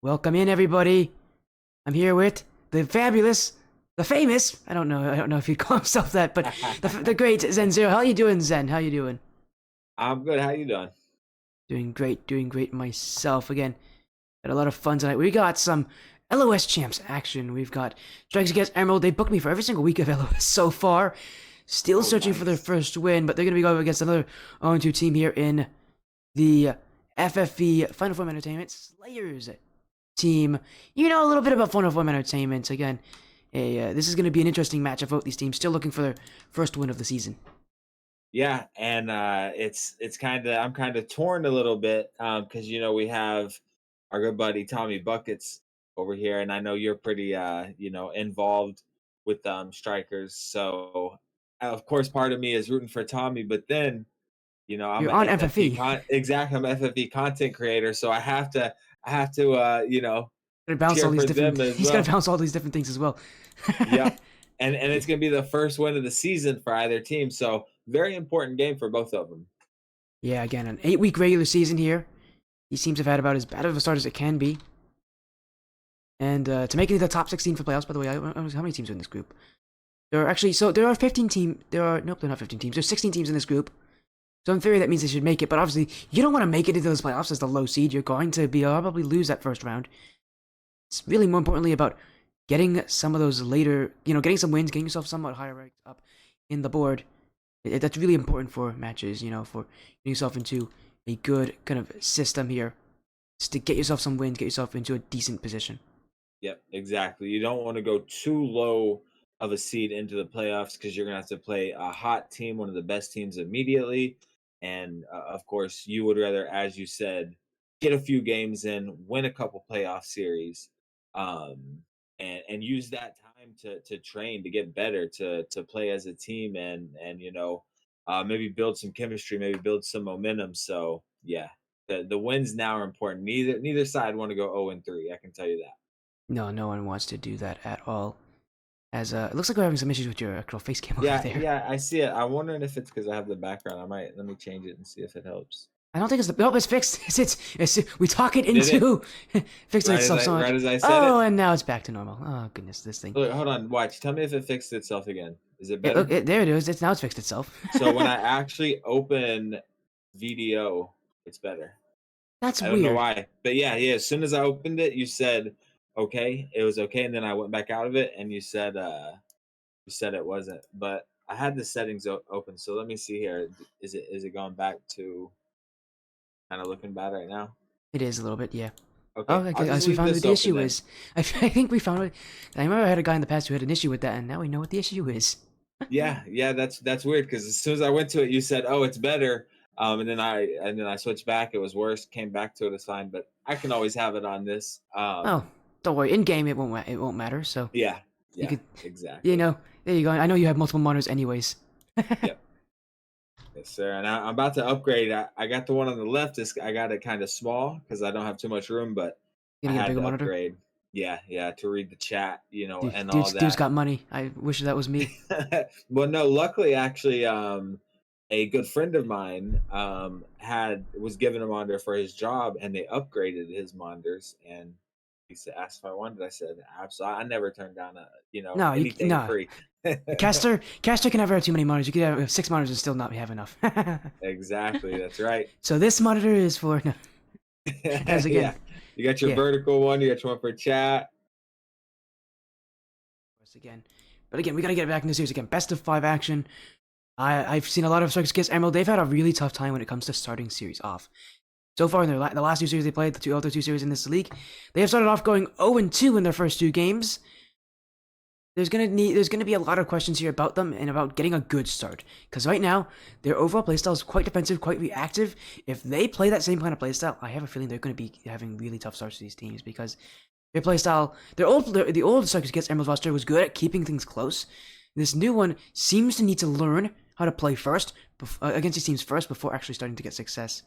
Welcome in, everybody. I'm here with the fabulous, the famous. I don't know. I don't know if he'd call himself that, but the great Zen Zero. How you doing, Zen? How you doing? I'm good. How you doing? Doing great. Doing great myself. Again, had a lot of fun tonight. We got some LOS champs action. We've got Strikes Against Emerald. They booked me for every single week of LOS so far. Still Oh, searching for their nice. first win, but they're going to be going against another 0-2 team here in the FFE Final Form Entertainment Slayers team. You know a little bit about Final Form Entertainment. Again, this is going to be an interesting matchup for both these teams. Still looking for their first win of the season. Yeah, and it's kind of I'm kind of torn a little bit because we have our good buddy Tommy Buckets over here, and I know you're pretty involved with strikers. So of course, part of me is rooting for Tommy, but then I'm You're an on FFE FFE. exactly, I'm an FFE content creator, so I have to Gonna bounce all cheer these for different. them as He's gonna well. bounce all these different things as well. Yep. And it's gonna be the first win of the season for either team. So very important game for both of them. Yeah, again, an 8-week regular season here. He seems to have had about as bad of a start as it can be. And to make it into the top 16 for playoffs, by the way, how many teams are in this group? There are actually, so there are 15 team. There are nope, they're not 15 teams. There's 16 teams in this group. So in theory, that means they should make it. But obviously, you don't want to make it into those playoffs as the low seed. You're going to be probably lose that first round. It's really more importantly about getting some of those later, getting some wins, getting yourself somewhat higher ranked up in the board. That's really important for matches, for getting yourself into a good kind of system here. Just to get yourself some wins, get yourself into a decent position. Yep, exactly. You don't want to go too low of a seed into the playoffs because you're gonna have to play a hot team, one of the best teams immediately. And of course, you would rather, as you said, get a few games in, win a couple playoff series, um, and use that time to train, to get better, to play as a team, and maybe build some chemistry, maybe build some momentum. So yeah, the wins now are important. Neither side want to go 0-3. I can tell you that. No, no one wants to do that at all. As it looks like we're having some issues with your actual face cam over Yeah, there. yeah, I see it. I'm wondering if it's because I have the background. Let me change it and see if it helps. I don't think it's the. Nope, it's fixed. We talk it Did it into fixing itself so much. right as I said Oh, it? and now it's back to normal. Oh goodness, this thing. Look, hold on, watch. Tell me if it fixed itself again. Is it Look, better? there it is. It's now it's fixed itself. So when I actually open VDO, it's better. That's I don't know weird. why, but yeah. As soon as I opened it, you said okay, it was okay, and then I went back out of it, and you said it wasn't. But I had the settings open, so let me see here. Is it going back to kind of looking bad right now? It is a little bit, yeah. Oh, Okay, I I'll just guess we leave found what this the open issue then. is. I think we found what. I remember I had a guy in the past who had an issue with that, and now we know what the issue is. Yeah, that's weird because as soon as I went to it, you said, "Oh, it's better," and then I switched back. It was worse. Came back to it, it's fine. But I can always have it on this. Oh, don't worry. In game, it won't matter. So Yeah, you yeah, could, exactly. there you go. I know you have multiple monitors, anyways. Yep, yes, sir. And I'm about to upgrade. I got the one on the left. I got it kind of small because I don't have too much room, but I Gonna get a had bigger to monitor. upgrade. Yeah, to read the chat, and all Dude's that. got money. I wish that was me. Well, no, luckily, actually, a good friend of mine had was given a monitor for his job, and they upgraded his monitors. And he said, asked if I wanted. I said, absolutely. I never turned down No, anything no. free. Caster can never have too many monitors. You could have 6 monitors and still not have enough. Exactly, that's right. So this monitor is for no. As again, Yeah, you got your yeah. vertical one. You got your one for chat. Again, but again, we gotta get back in the series again. Best of 5 action. I've seen a lot of Strikers against Emerald. They've had a really tough time when it comes to starting series off. So far in the last 2 series they played, the other 2 series in this league, they have started off going 0-2 in their first 2 games. There's gonna be a lot of questions here about them and about getting a good start. Because right now, their overall playstyle is quite defensive, quite reactive. If they play that same kind of playstyle, I have a feeling they're gonna be having really tough starts to these teams because their playstyle, the old Strikers against Emerald roster was good at keeping things close. This new one seems to need to learn how to play against these teams first before actually starting to get success.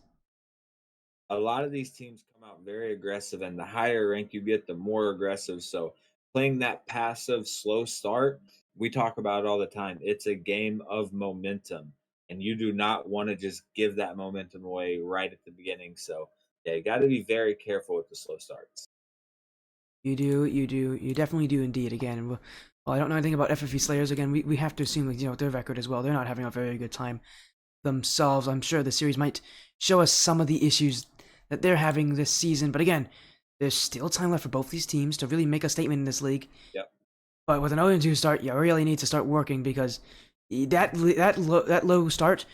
A lot of these teams come out very aggressive, and the higher rank you get, the more aggressive. So playing that passive, slow start, we talk about it all the time. It's a game of momentum, and you do not want to just give that momentum away right at the beginning. So yeah, you got to be very careful with the slow starts. You definitely do indeed. Again, well, I don't know anything about FFE Slayerz. Again, we have to assume, like, their record as well. They're not having a very good time themselves. I'm sure the series might show us some of the issues that they're having this season. But again, there's still time left for both these teams to really make a statement in this league. Yep. But with an 0-2 start, you really need to start working, because that low start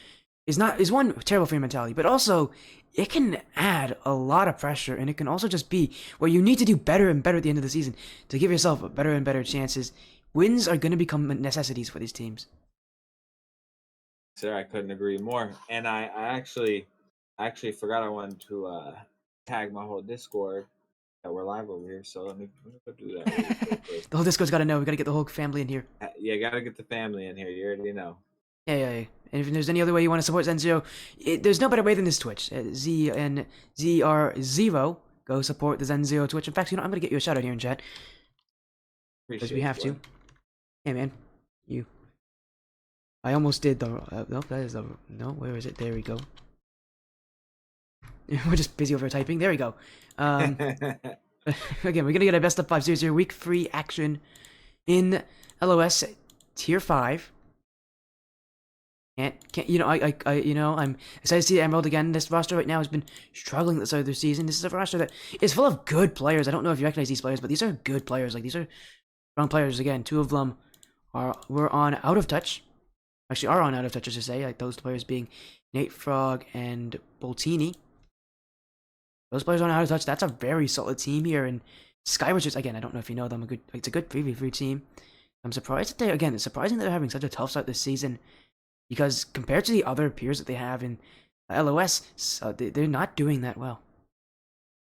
is one, terrible for your mentality, but also it can add a lot of pressure, and it can also just be where you need to do better and better at the end of the season to give yourself better and better chances. Wins are going to become necessities for these teams. Sir, I couldn't agree more. And I actually forgot I wanted to tag my whole Discord that we're live over here. So let me go do that really quickly. The whole Discord's got to know. We got to get the whole family in here. Yeah, gotta get the family in here. You already know. Yeah. And if there's any other way you want to support Zen0, there's no better way than this Twitch. ZNZR0. Go support the Zen0 Twitch. In fact, I'm going to get you a shout out here in chat. Because we have to. Hey, man. I almost did the... no, that is the... No, where is it? There we go. We're just busy over typing. There we go. Again, we're going to get a best of 5 series here. Week 3 action in LOS Tier 5. I'm excited to see Emerald again. This roster right now has been struggling at the start of the season. This is a roster that is full of good players. I don't know if you recognize these players, but these are good players. Like, these are strong players. Again, 2 of them were on Out of Touch. Actually, are on Out of Touch, I should say. Like, those players being Nate Frog and Boltini. Those players are on Out of Touch. That's a very solid team here. And Skyward, just again, I don't know if you know them. It's a good 3v3 team. I'm surprised that it's surprising that they're having such a tough start this season. Because compared to the other peers that they have in LOS, they're not doing that well.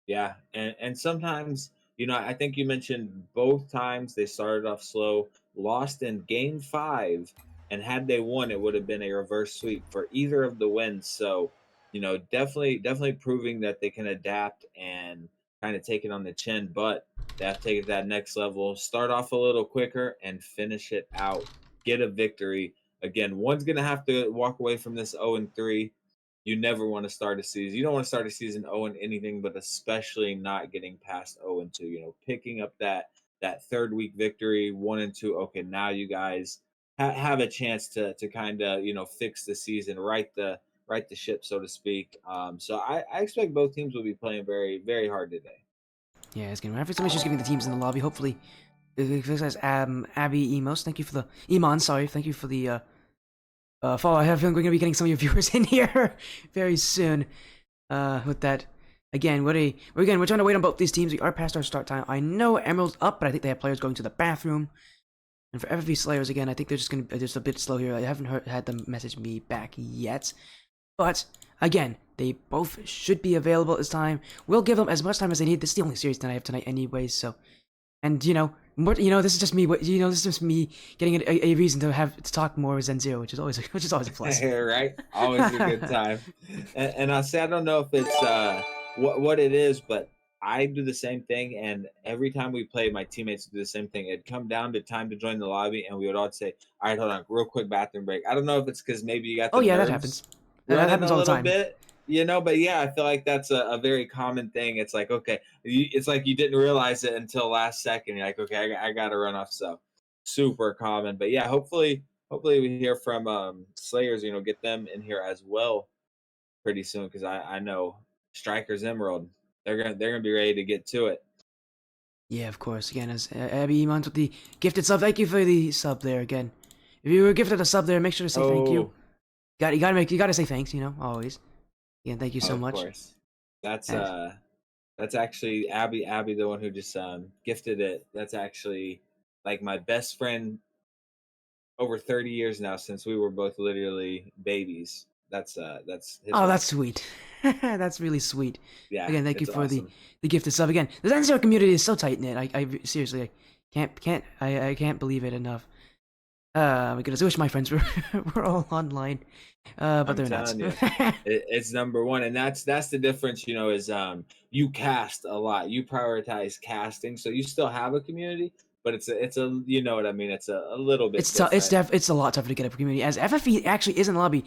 Yeah, and sometimes, I think you mentioned both times they started off slow, lost in game 5, and had they won, it would have been a reverse sweep for either of the wins. So, definitely proving that they can adapt and kind of take it on the chin, but they have to take it to that next level, start off a little quicker, and finish it out, get a victory. Again, one's going to have to walk away from this 0-3. You never want to start a season. You don't want to start a season 0 in anything, but especially not getting past 0-2. Picking up that third week victory, 1-2. Okay, now you guys have a chance to kind of fix the season, right the ship, so to speak. So I expect both teams will be playing very, very hard today. Yeah, it's gonna. After somebody's just getting the teams in the lobby. Hopefully, this Abby Emos. Thank you for the Iman. Sorry, thank you for the follow. I have a feeling we're gonna be getting some of your viewers in here very soon. With that, again, we're trying to wait on both these teams. We are past our start time. I know Emerald's up, but I think they have players going to the bathroom. And for FFE Slayerz, again, I think they're just a bit slow here. I haven't had them message me back yet. But again, they both should be available at this time. We'll give them as much time as they need. This is the only series that I have tonight, anyways. So, and this is just me. This is just me getting a reason to talk more with Zen0, which is always a plus. Right? Always a good time. And I'll say, I don't know if it's what it is, but I do the same thing. And every time we play, my teammates do the same thing. It'd come down to time to join the lobby, and we would all say, "All right, hold on, real quick bathroom break." I don't know if it's because maybe you got the that happens. That happens all the time. Bit, but yeah, I feel like that's a very common thing. It's like, okay, it's like you didn't realize it until last second. You're like, okay, I got to run off. So super common. But yeah, hopefully we hear from Slayerz, get them in here as well pretty soon, because I know Strikers Emerald, they're gonna be ready to get to it. Yeah, of course. Again, as Abby Iman with the gifted sub, thank you for the sub there again. If you were gifted a sub there, make sure to say thank you. You gotta say thanks, always. Yeah, thank you so much. Of course. That's actually Abby, the one who just gifted it. That's actually like my best friend over 30 years now, since we were both literally babies. That's his that's sweet. That's really sweet. Yeah. Again, thank you for awesome. the gifted sub. Again, the Zen0 community is so tight knit. I seriously I can't believe it enough. My goodness, I wish my friends were all online, but they're not. It's number one, and that's the difference. Is you cast a lot, you prioritize casting, so you still have a community, but it's a you know what I mean. It's a little bit. It's a lot tougher to get a community, as FFE actually is in the lobby.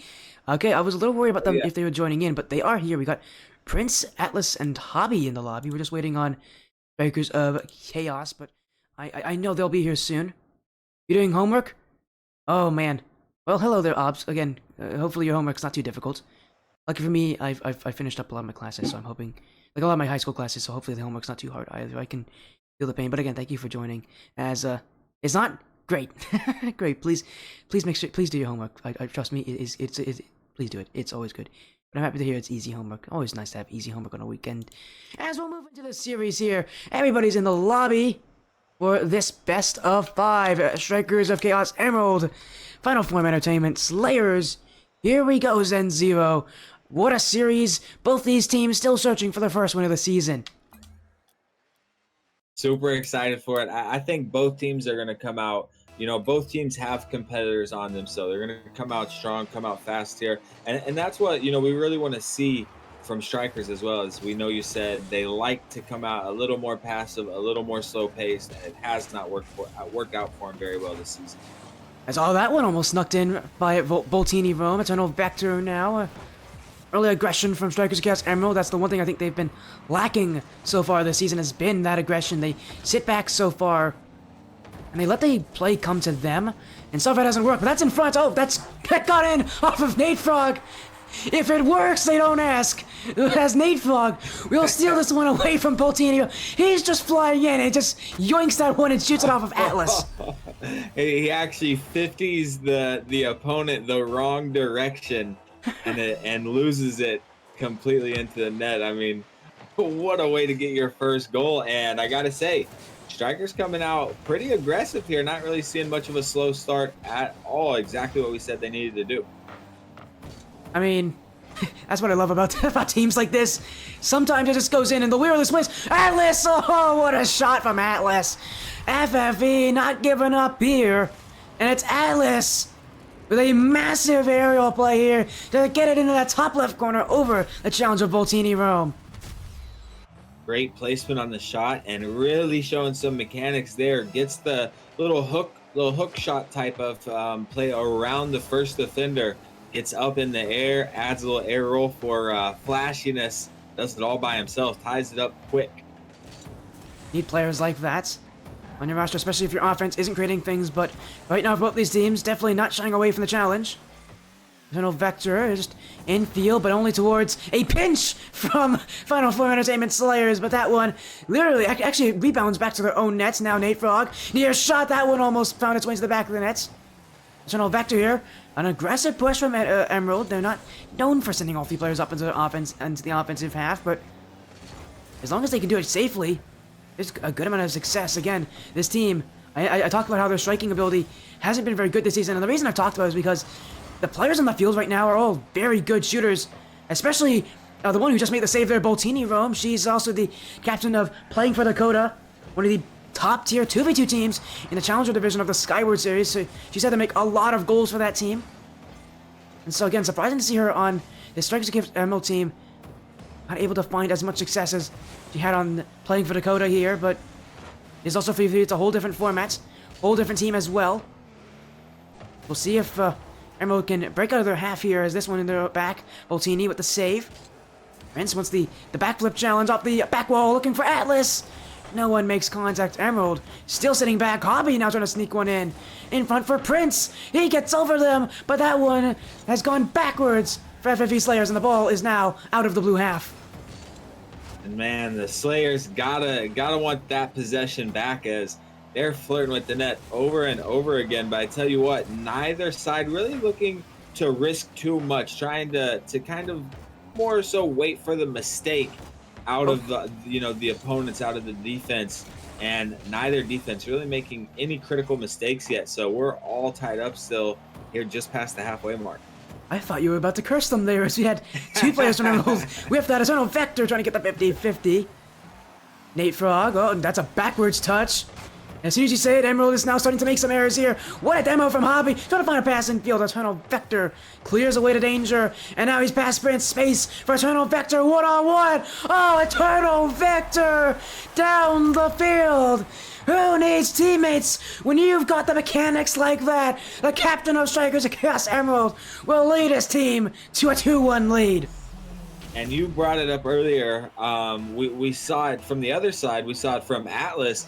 Okay, I was a little worried about them if they were joining in, but they are here. We got Prince, Atlas, and Hobby in the lobby. We're just waiting on Strikers of Chaos, but I know they'll be here soon. You doing homework? Oh man. Well, hello there, Obs. Again, hopefully your homework's not too difficult. Lucky for me, I finished up a lot of my classes, so I'm hoping, like a lot of my high school classes, so hopefully the homework's not too hard either. I can feel the pain. But again, thank you for joining. As it's not great, great. Please make sure, please do your homework. I trust me. Please do it. It's always good. But I'm happy to hear it's easy homework. Always nice to have easy homework on a weekend. As we'll move into the series here, everybody's in the lobby for this best of 5 Strikers of Chaos Emerald Final Form Entertainment Slayers. Here we go, Zen Zero. What a series! Both these teams still searching for the first win of the season. Super excited for it. I think both teams are going to come out. You know, both teams have competitors on them, so they're going to come out strong, come out fast here. And that's what, you know, we really want to see from Strikers as well. As we know, you said they like to come out a little more passive, a little more slow paced, and it has not worked out for them very well this season. As all that one almost snuck in by Voltini Rome. Eternal Vector now. Early aggression from Strikers of Chaos Emerald. That's the one thing I think they've been lacking so far this season, has been that aggression. They sit back so far, and they let the play come to them. And so far it hasn't worked, but that's in front. Oh, that got in off of Nate Frog. If it works, they don't ask. As Nate Frog will steal this one away from Voltini. He's just flying in and just yoinks that one and shoots it off of Atlas. He actually 50s the opponent the wrong direction and loses it completely into the net. I mean, what a way to get your first goal. And I gotta say, Strikers coming out pretty aggressive here, not really seeing much of a slow start at all. Exactly what we said they needed to do. I mean, that's what I love about teams like this. Sometimes it just goes in and the wheel is wins. Atlas! Oh, what a shot from Atlas. FFE not giving up here. And it's Atlas with a massive aerial play here to get it into that top left corner over the challenge of Voltini Rome. Great placement on the shot and really showing some mechanics there. Gets the little hook shot type of play around the first defender. Gets up in the air, adds a little air roll for flashiness. Does it all by himself, ties it up quick. Need players like that on your roster, especially if your offense isn't creating things. But right now, both these teams definitely not shying away from the challenge. Eternal Vector just in field, but only towards a pinch from Final Form Entertainment Slayers. But that one literally actually rebounds back to their own nets. Now Nate Frog near shot. That one almost found its way to the back of the nets. Eternal Vector here. An aggressive push from Emerald. They're not known for sending all 3 players up into the offensive half, but as long as they can do it safely, there's a good amount of success. Again, this team, I talked about how their striking ability hasn't been very good this season, and the reason I talked about it is because the players on the field right now are all very good shooters, especially the one who just made the save there, Voltini Rome. She's also the captain of Playing for Dakota, one of the top tier 2v2 teams in the Challenger division of the Skyward Series, so she's had to make a lot of goals for that team. And so again, surprising to see her on the Strikers of Chaos Emerald team, not able to find as much success as she had on Playing for Dakota here, but it's also FFE. It's a whole different format, whole different team as well. We'll see if Emerald can break out of their half here, as this one in their back. Voltini with the save. Prince wants the backflip challenge off the back wall, looking for Atlas. No one makes contact. Emerald still sitting back. Hobby now trying to sneak one in. In front for Prince. He gets over them, but that one has gone backwards for FFE Slayers, and the ball is now out of the blue half. And man, the Slayers gotta want that possession back, as they're flirting with the net over and over again. But I tell you what, neither side really looking to risk too much, trying to kind of more so wait for the mistake out of the opponents, out of the defense, and neither defense really making any critical mistakes yet. So we're all tied up still here, just past the halfway mark. I thought you were about to curse them there, as we had 2 players from Emerald with that Eternal Vector trying to get the 50-50. Nate Frog, oh, that's a backwards touch. As soon as you say it, Emerald is now starting to make some errors here. What a demo from Hobby. Trying to find a pass in field. Eternal Vector clears away to danger. And now he's past Prince. Space for Eternal Vector. 1-on-1. Oh, Eternal Vector down the field. Who needs teammates when you've got the mechanics like that? The captain of Strikers of Chaos Emerald will lead his team to a 2-1 lead. And you brought it up earlier. We saw it from the other side. We saw it from Atlas.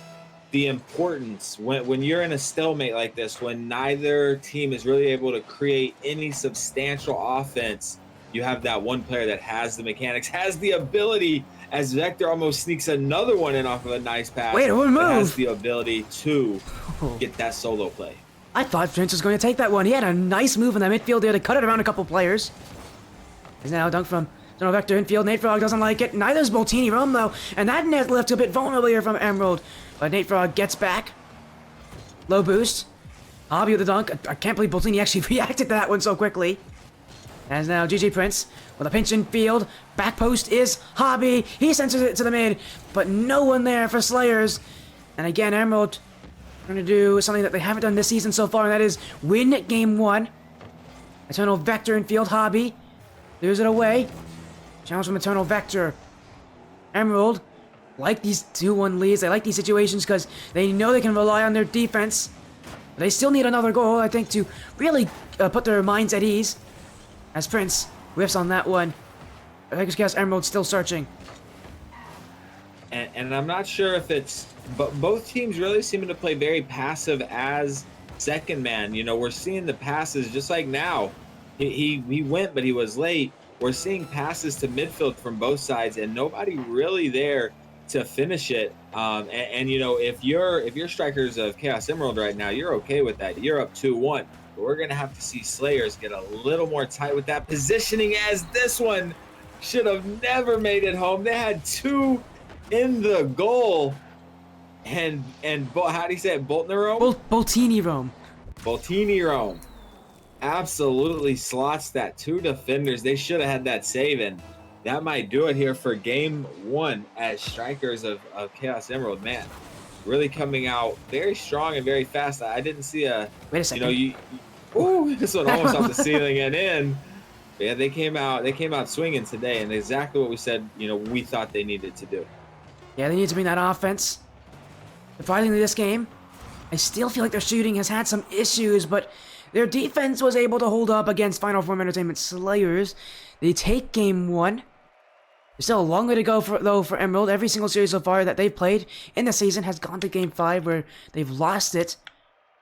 The importance when you're in a stalemate like this, when neither team is really able to create any substantial offense, you have that one player that has the mechanics, has the ability, as Vector almost sneaks another one in off of a nice pass, Wait, what but has move? the ability to Oh, get that solo play. I thought Prince was going to take that one. He had a nice move in the midfield there to cut it around a couple players. Is now dunk from General Vector infield. Nate Frog doesn't like it. Neither's Boltini Rome though, and that net left a bit vulnerable here from Emerald. But Nate Frog gets back. Low boost. Hobby with the dunk. I can't believe Boltini actually reacted to that one so quickly. As now GG Prince with a pinch in field. Back post is Hobby. He sends it to the mid, but no one there for Slayerz. And again, Emerald trying to do something that they haven't done this season so far, and that is win game 1. Eternal Vector in field. Hobby clears it away. Challenge from Eternal Vector. Emerald like these 2-1 leads. They like these situations because they know they can rely on their defense. But they still need another goal, I think, to really put their minds at ease. As Prince whiffs on that one. I guess Emerald's still searching. And I'm not sure if it's, but both teams really seem to play very passive as second man. You know, we're seeing the passes just like now. He went, but he was late. We're seeing passes to midfield from both sides, and nobody really there to finish it. And you know, if you're strikers of Chaos Emerald right now, you're okay with that. You're up 2-1. But we're gonna have to see Slayerz get a little more tight with that positioning, as this one should have never made it home. They had 2 in the goal, and how do you say it? Boltini Rome. Boltini Rome absolutely slots that 2 defenders. They should have had that save, and that might do it here for game 1 as strikers of Chaos Emerald. Man, really coming out very strong and very fast. I didn't see a, Wait a second. Ooh, this one almost off the ceiling and in. But yeah, they came out swinging today, and exactly what we said, you know, we thought they needed to do. Yeah, they need to bring that offense. Surprisingly, this game, I still feel like their shooting has had some issues, but their defense was able to hold up against Final Form Entertainment Slayerz. They take game 1. There's still a long way to go for Emerald. Every single series so far that they've played in the season has gone to game 5 where they've lost it.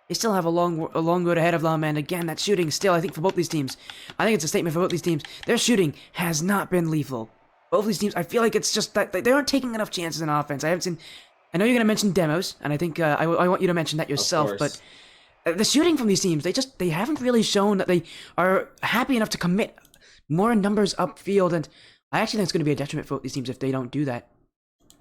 They still have a long road ahead of them, and again, that shooting still, I think, for both these teams, I think it's a statement for both these teams. Their shooting has not been lethal. Both these teams, I feel like it's just that they aren't taking enough chances in offense. I know you're going to mention demos, and I think I want you to mention that yourself, but the shooting from these teams, they haven't really shown that they are happy enough to commit more numbers upfield, and I actually think it's going to be a detriment for both these teams if they don't do that.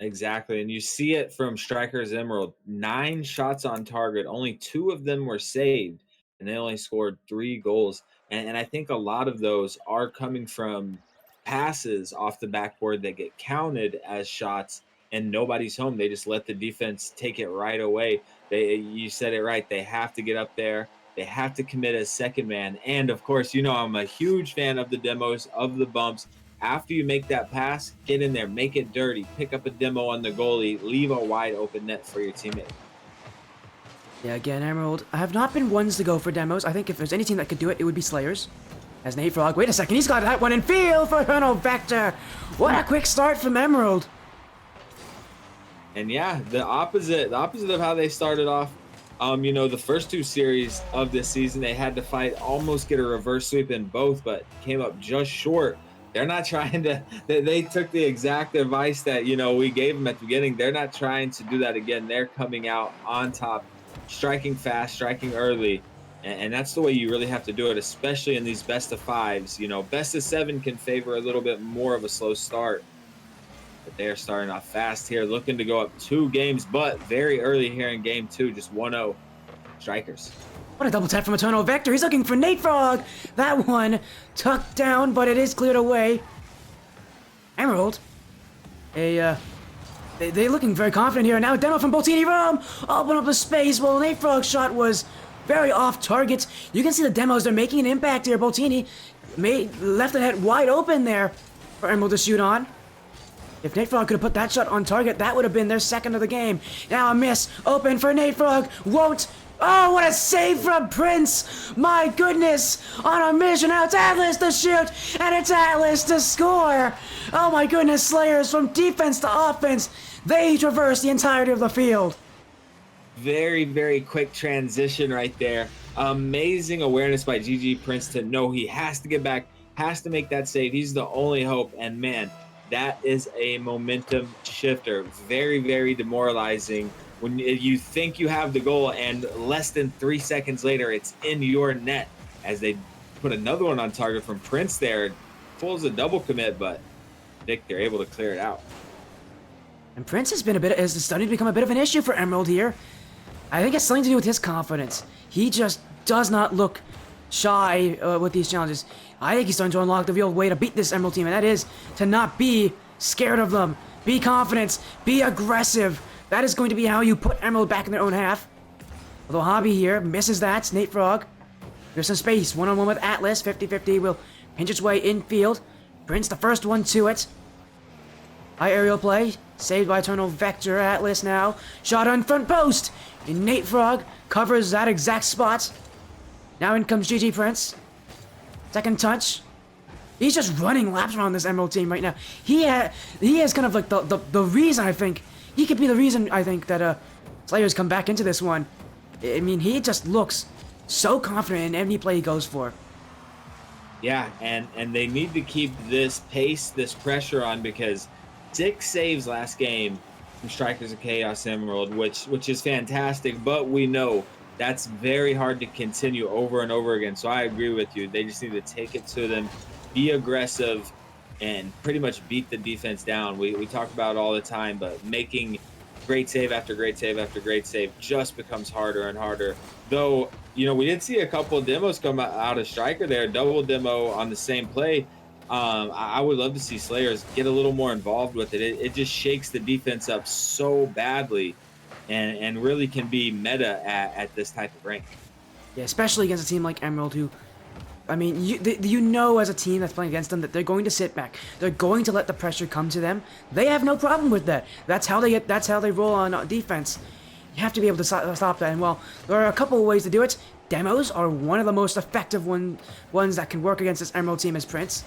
Exactly, and you see it from Strikers Emerald. 9 shots on target, only 2 of them were saved, and they only scored 3 goals. And I think a lot of those are coming from passes off the backboard that get counted as shots, and nobody's home. They just let the defense take it right away. You said it right. They have to get up there. They have to commit as second man. And of course, you know, I'm a huge fan of the demos, of the bumps. After you make that pass, get in there, make it dirty, pick up a demo on the goalie, leave a wide open net for your teammate. Yeah, again, Emerald, I have not been ones to go for demos. I think if there's any team that could do it, it would be Slayerz. As Nate Frog, wait a second, he's got that one in field for Eternal Vector. What a quick start from Emerald. And yeah, the opposite of how they started off. You know, the first 2 series of this season, they had to fight, almost get a reverse sweep in both, but came up just short. They're not trying to, they took the exact advice that, you know, we gave them at the beginning. They're not trying to do that again. They're coming out on top, striking fast, striking early. And that's the way you really have to do it, especially in these best of 5s. You know, best of 7 can favor a little bit more of a slow start. But they're starting off fast here, looking to go up 2 games, but very early here in game 2, just 1-0 Strikers. What a double tap from Eternal Vector. He's looking for Nate Frog. That one tucked down, but it is cleared away. Emerald. They looking very confident here. Now demo from Boltini Rome. Open up the space. Well, Nate Frog's shot was very off target. You can see the demos. They're making an impact here. Boltini left the net wide open there for Emerald to shoot on. If Nate Frog could have put that shot on target, that would have been their second of the game. Now a miss. Open for Nate Frog. Won't Oh, what a save from Prince! My goodness! On a mission, now it's Atlas to shoot, and it's Atlas to score! Oh my goodness, Slayerz from defense to offense, they traverse the entirety of the field. Very, very quick transition right there. Amazing awareness by GG Prince to know he has to get back, has to make that save. He's the only hope. And man, that is a momentum shifter. Very, very demoralizing when you think you have the goal and less than 3 seconds later, it's in your net as they put another one on target from Prince there. Pulls a double commit, but Vic, they're able to clear it out. And Prince has starting to become a bit of an issue for Emerald here. I think it's something to do with his confidence. He just does not look shy with these challenges. I think he's starting to unlock the real way to beat this Emerald team, and that is to not be scared of them. Be confident. Be aggressive. That is going to be how you put Emerald back in their own half. Although Hobby here misses that. Nate Frog. There's some space. One-on-one with Atlas. 50-50 will pinch its way infield. Prince, the first one to it. High aerial play. Saved by Eternal Vector. Atlas now. Shot on front post. And Nate Frog covers that exact spot. Now in comes GG Prince. Second touch. He's just running laps around this Emerald team right now. He is kind of like the reason, I think. He could be the reason, I think, that Slayerz come back into this one. I mean, he just looks so confident in any play he goes for. Yeah, and they need to keep this pace, this pressure on, because 6 saves last game from Strikers of Chaos Emerald, which is fantastic, but we know that's very hard to continue over and over again. So I agree with you. They just need to take it to them, be aggressive, and pretty much beat the defense down. We talk about it all the time, but making great save after great save after great save just becomes harder and harder. Though, you know, we did see a couple of demos come out of Striker there, double demo on the same play. I would love to see Slayerz get a little more involved with it. It just shakes the defense up so badly and really can be meta at this type of rank. Yeah, especially against a team like Emerald, who, I mean, you know as a team that's playing against them that they're going to sit back. They're going to let the pressure come to them. They have no problem with that. That's how they roll on defense. You have to be able to stop that. And well, there are a couple of ways to do it. Demos are one of the most effective ones that can work against this Emerald team as Prince.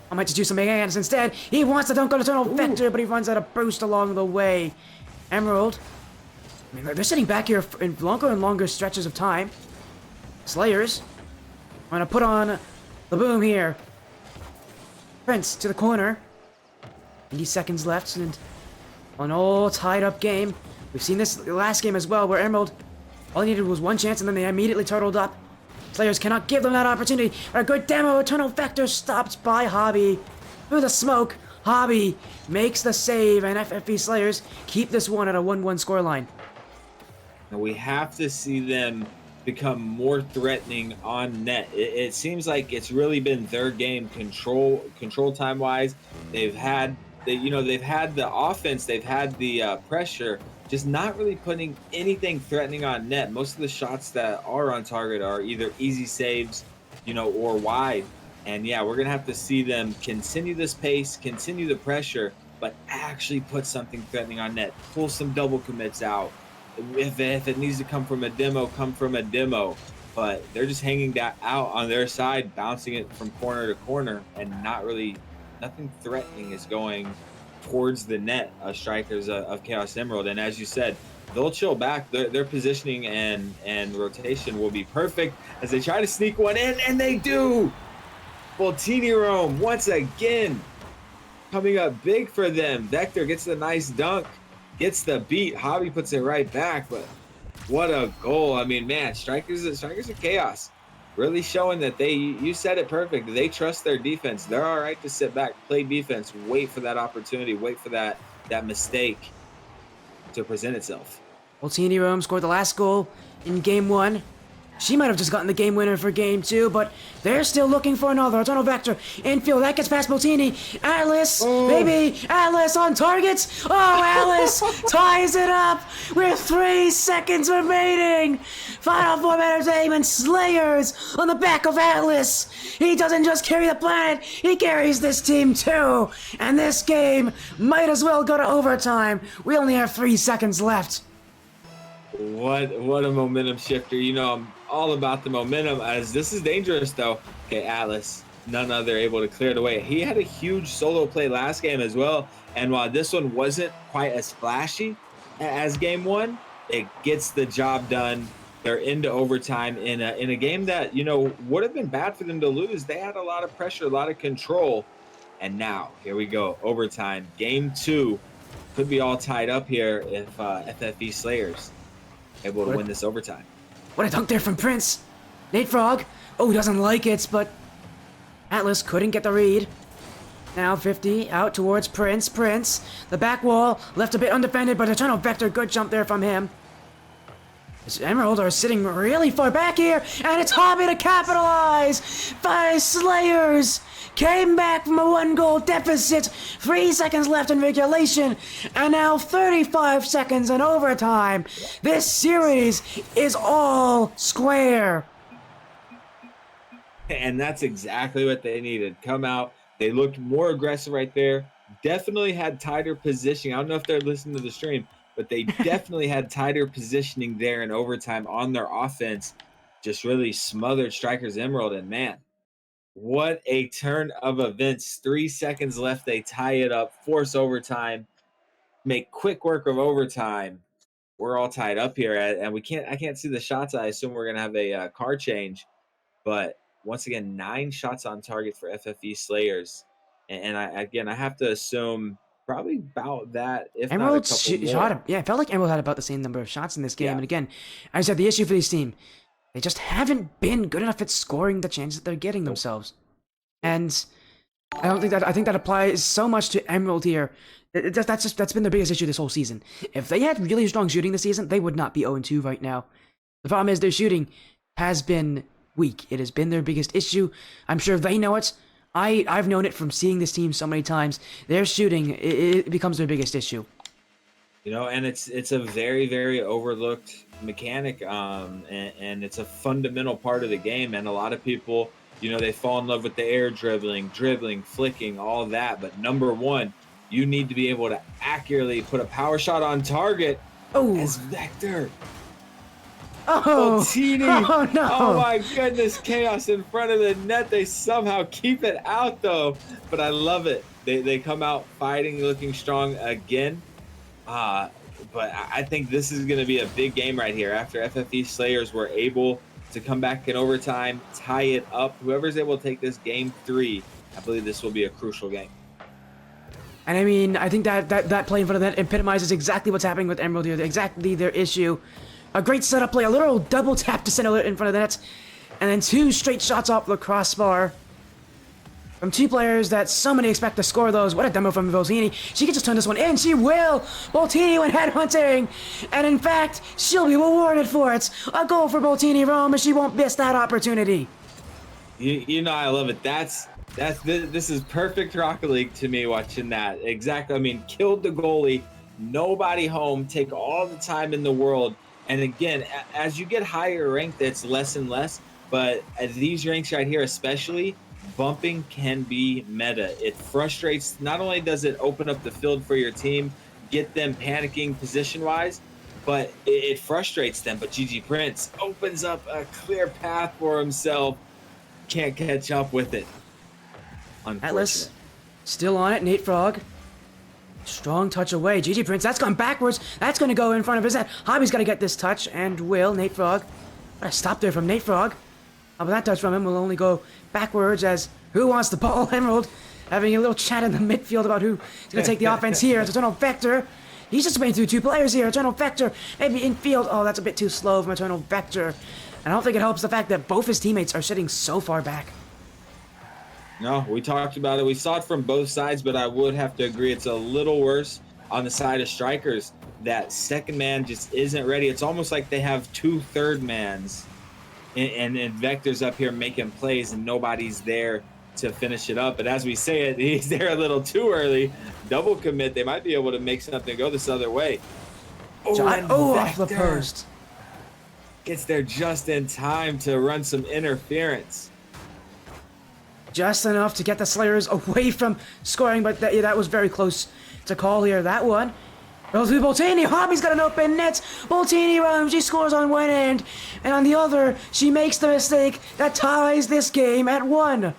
I might just do some big hands instead. He wants to dunk on Eternal Vector, but he runs out of boost along the way. Emerald, I mean, they're sitting back here in longer and longer stretches of time. Slayerz, I'm gonna put on the boom here. Prince to the corner. 90 seconds left, and an all tied up game. We've seen this last game as well, where Emerald, all he needed was one chance, and then they immediately turtled up. Slayerz cannot give them that opportunity. A good demo. Eternal Vector stopped by Hobby. Through the smoke, Hobby makes the save, and FFE Slayerz keep this one at a 1-1 scoreline. And we have to see them become more threatening on net. It seems like it's really been their game, control time wise. They've had the offense, they've had the pressure, just not really putting anything threatening on net. Most of the shots that are on target are either easy saves, or wide. And yeah, we're gonna have to see them continue this pace, continue the pressure, but actually put something threatening on net. Pull some double commits out. If it needs to come from a demo, come from a demo. But they're just hanging that out on their side, bouncing it from corner to corner, and nothing threatening is going towards the net of Strikers of Chaos Emerald. And as you said, they'll chill back. Their positioning and rotation will be perfect as they try to sneak one in, and they do. Voltini Rome once again coming up big for them. Vector gets the nice dunk. Gets the beat. Hobby puts it right back, but what a goal. I mean, man, Strikers of Chaos really showing that you said it perfect. They trust their defense. They're all right to sit back, play defense, wait for that opportunity, wait for that mistake to present itself. Voltini Rome scored the last goal in Game 1. She might have just gotten the game winner for Game 2, but they're still looking for another. Eternal Vector, infield, that gets past Voltini. Atlas, baby, Atlas on target. Oh, Atlas ties it up with 3 seconds remaining. Final 4 minutes aim, and Slayerz on the back of Atlas. He doesn't just carry the planet, he carries this team too. And this game might as well go to overtime. We only have 3 seconds left. What a momentum shifter. You know, I'm all about the momentum as this is dangerous though. Okay, Atlas, none other able to clear it away. He had a huge solo play last game as well. And while this one wasn't quite as flashy as game one, it gets the job done. They're into overtime in a game that, you know, would have been bad for them to lose. They had a lot of pressure, a lot of control. And now here we go. Overtime. Game two could be all tied up here if FFE Slayerz able to win this overtime. What a dunk there from Prince. Nate Frog. Oh, doesn't like it, but Atlas couldn't get the read. Now 50 out towards Prince. Prince, the back wall left a bit undefended, but Eternal Vector, good jump there from him. This Emerald are sitting really far back here, and it's Hobby to capitalize. 5 Slayerz came back from a 1-goal deficit. 3 seconds left in regulation, and now 35 seconds in overtime. This series is all square. And that's exactly what they needed. Come out. They looked more aggressive right there. Definitely had tighter positioning. I don't know if they're listening to the stream, but they definitely had tighter positioning there in overtime on their offense. Just really smothered Strikers Emerald. And man, what a turn of events. 3 seconds left. They tie it up, force overtime, make quick work of overtime. We're all tied up here, and I can't see the shots. I assume we're gonna have a car change, but once again, 9 shots on target for FFE Slayerz, and I have to assume probably about that, if Emerald not a couple more. shot, yeah, it felt like Emerald had about the same number of shots in this game. Yeah. And again, as I said, the issue for this team, they just haven't been good enough at scoring the chances that they're getting themselves. And I think that applies so much to Emerald here. That's been their biggest issue this whole season. If they had really strong shooting this season, they would not be 0-2 right now. The problem is their shooting has been weak. It has been their biggest issue. I'm sure they know it. I've known it from seeing this team so many times. Their shooting, it becomes their biggest issue. You know, and it's a very, very overlooked mechanic, and it's a fundamental part of the game. And a lot of people, you know, they fall in love with the air dribbling, flicking, all that. But number one, you need to be able to accurately put a power shot on target. Oh, as Vector. oh, Boltini. oh no! Oh my goodness, chaos in front of the net. They somehow keep it out though, but I love it. They come out fighting, looking strong again. But I think this is going to be a big game right here. After FFE Slayerz were able to come back in overtime, tie it up. Whoever's able to take this game 3, I believe this will be a crucial game. And I mean, I think that play in front of that epitomizes exactly what's happening with Emerald here. Exactly their issue. A great setup play, a literal double tap to center in front of the net, and then 2 straight shots off the crossbar from 2 players that so many expect to score those. What a demo from Boltini. She can just turn this one in. She will. Boltini went headhunting, and in fact, she'll be rewarded for it. A goal for Boltini Rome, and she won't miss that opportunity. You know, I love it. This is perfect Rocket League to me watching that. Exactly. I mean, killed the goalie, nobody home, take all the time in the world. And again, as you get higher ranked, it's less and less. But at these ranks right here, especially, bumping can be meta. It frustrates. Not only does it open up the field for your team, get them panicking position-wise, but it frustrates them. But GG Prince opens up a clear path for himself. Can't catch up with it. Atlas still on it. Nate Frog. Strong touch away. GG Prince, that's gone backwards. That's going to go in front of his head. Hobby's got to get this touch, and will. Nate Frog. What a stop there from Nate Frog. But that touch from him will only go backwards as who wants the ball? Emerald having a little chat in the midfield about who's going to take the offense here. It's Eternal Vector. He's just playing through 2 players here. Eternal Vector, maybe infield. Oh, that's a bit too slow from Eternal Vector. And I don't think it helps the fact that both his teammates are sitting so far back. No, we talked about it. We saw it from both sides, but I would have to agree it's a little worse on the side of Strikers. That second man just isn't ready. It's almost like they have 2 third mans and Vector's up here making plays and nobody's there to finish it up. But as we say it, he's there a little too early. Double commit. They might be able to make something go this other way. Off the post. Gets there just in time to run some interference. Just enough to get the Slayerz away from scoring, but that was very close to call here. That one. Goes to Boltini. Hobby's got an open net. Boltini runs. She scores on one end, and on the other, she makes the mistake that ties this game at 1.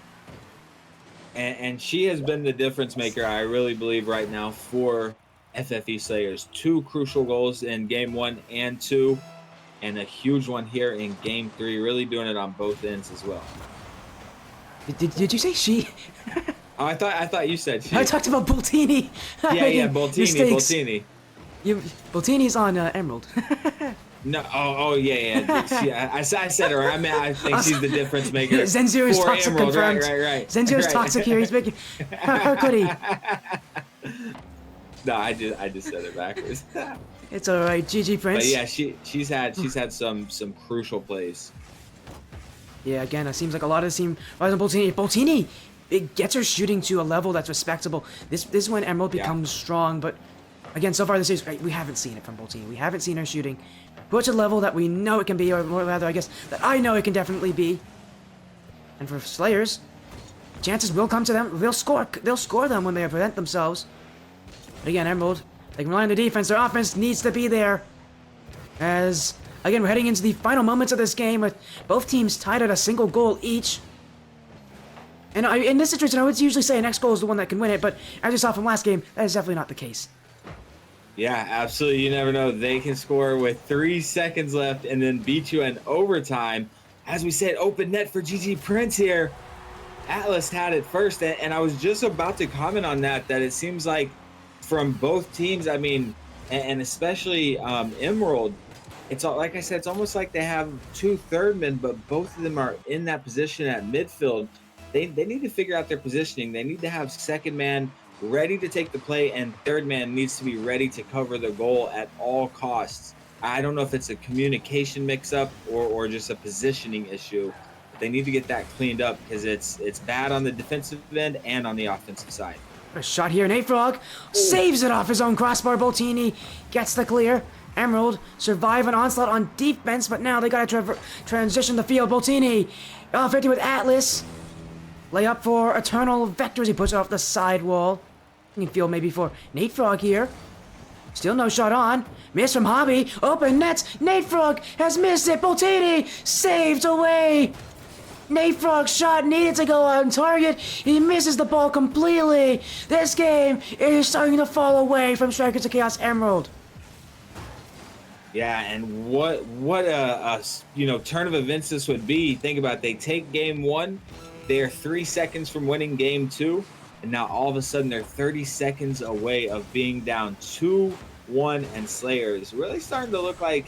And she has been the difference maker, I really believe, right now for FFE Slayers. 2 crucial goals in game 1 and 2, and a huge one here in game 3, really doing it on both ends as well. Did you say she? Oh, I thought you said she. I talked about Boltini. Yeah, Boltini. Boltini's on Emerald. No, yeah. I said her. I mean, I think she's the difference maker. Zenzuro's for toxic Emerald. confirmed. Right. Zenzuro's right. toxic here. He's making. How could he? No, I just said it backwards. It's all right. GG Prince. But yeah, she's had some crucial plays. Yeah, again, it seems like a lot of the team rise on Boltini. Boltini, it gets her shooting to a level that's respectable. This is when Emerald becomes strong, but again, so far this is we haven't seen it from Boltini. We haven't seen her shooting to a level that we know it can be, or rather, I guess, that I know it can definitely be. And for Slayers, chances will come to them. They'll score them when they present themselves. But again, Emerald, they can rely on the defense. Their offense needs to be there. As, again, we're heading into the final moments of this game with both teams tied at a single goal each. And in this situation, I would usually say next goal is the one that can win it, but as you saw from last game, that is definitely not the case. Yeah, absolutely. You never know. They can score with 3 seconds left and then beat you in overtime. As we said, open net for GG Prince here. Atlas had it first, and I was just about to comment on that it seems like from both teams, I mean, and especially Emerald, it's like I said, it's almost like they have 2 third men, but both of them are in that position at midfield. They need to figure out their positioning. They need to have second man ready to take the play, and third man needs to be ready to cover the goal at all costs. I don't know if it's a communication mix-up or just a positioning issue. They need to get that cleaned up because it's bad on the defensive end and on the offensive side. A shot here, Nate Frog saves it off his own crossbar. Boltini gets the clear. Emerald survive an onslaught on defense, but now they gotta transition the field. Boltini off 50 with Atlas. Lay up for Eternal Vectors. He puts it off the side wall. You can feel maybe for Nate Frog here. Still no shot on. Miss from Hobby. Open nets. Nate Frog has missed it. Boltini saved away. Nate Frog's shot needed to go on target. He misses the ball completely. This game is starting to fall away from Strikers of Chaos Emerald. Yeah, and what a turn of events this would be. Think about it. They take game 1. They are 3 seconds from winning game 2. And now all of a sudden they're 30 seconds away of being down 2-1, and Slayers really starting to look like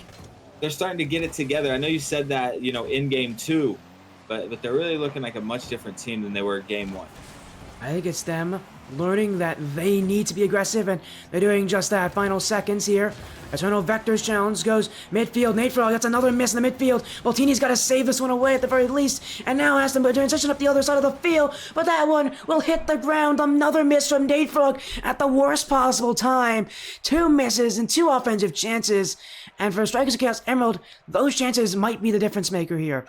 they're starting to get it together. I know you said that, in game 2, but they're really looking like a much different team than they were game 1. I think it's them learning that they need to be aggressive, and they're doing just that. Final seconds here. Eternal Vectors challenge goes midfield. Nate Frog, that's another miss in the midfield. Boltini's got to save this one away at the very least, and now has to transition up the other side of the field, but that one will hit the ground. Another miss from Nate Frog at the worst possible time. 2 misses and 2 offensive chances, and for Strikers of Chaos Emerald, those chances might be the difference maker here.